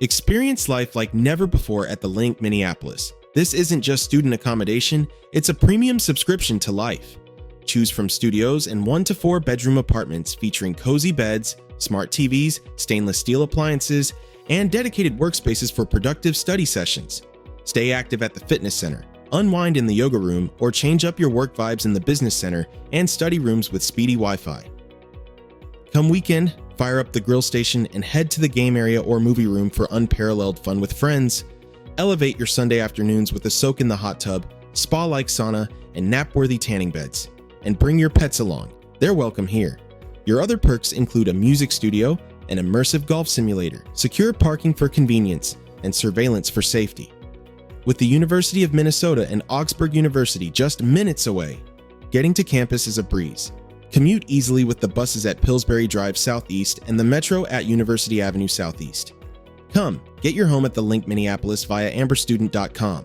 Experience life like never before at the Link Minneapolis. This isn't just student accommodation, it's a premium subscription to life. Choose from studios and 1 to 4 bedroom apartments featuring cozy beds, smart TVs, stainless steel appliances, and dedicated workspaces for productive study sessions. Stay active at the fitness center, unwind in the yoga room, or change up your work vibes in the business center and study rooms with speedy Wi-Fi. Come weekend, fire up the grill station and head to the game area or movie room for unparalleled fun with friends. Elevate your Sunday afternoons with a soak in the hot tub, spa-like sauna, and nap-worthy tanning beds. And bring your pets along. They're welcome here. Your other perks include a music studio, an immersive golf simulator, secure parking for convenience, and surveillance for safety. With the University of Minnesota and Augsburg University just minutes away, getting to campus is a breeze. Commute easily with the buses at Pillsbury Drive Southeast and the Metro at University Avenue Southeast. Come, get your home at the Link Minneapolis via amberstudent.com.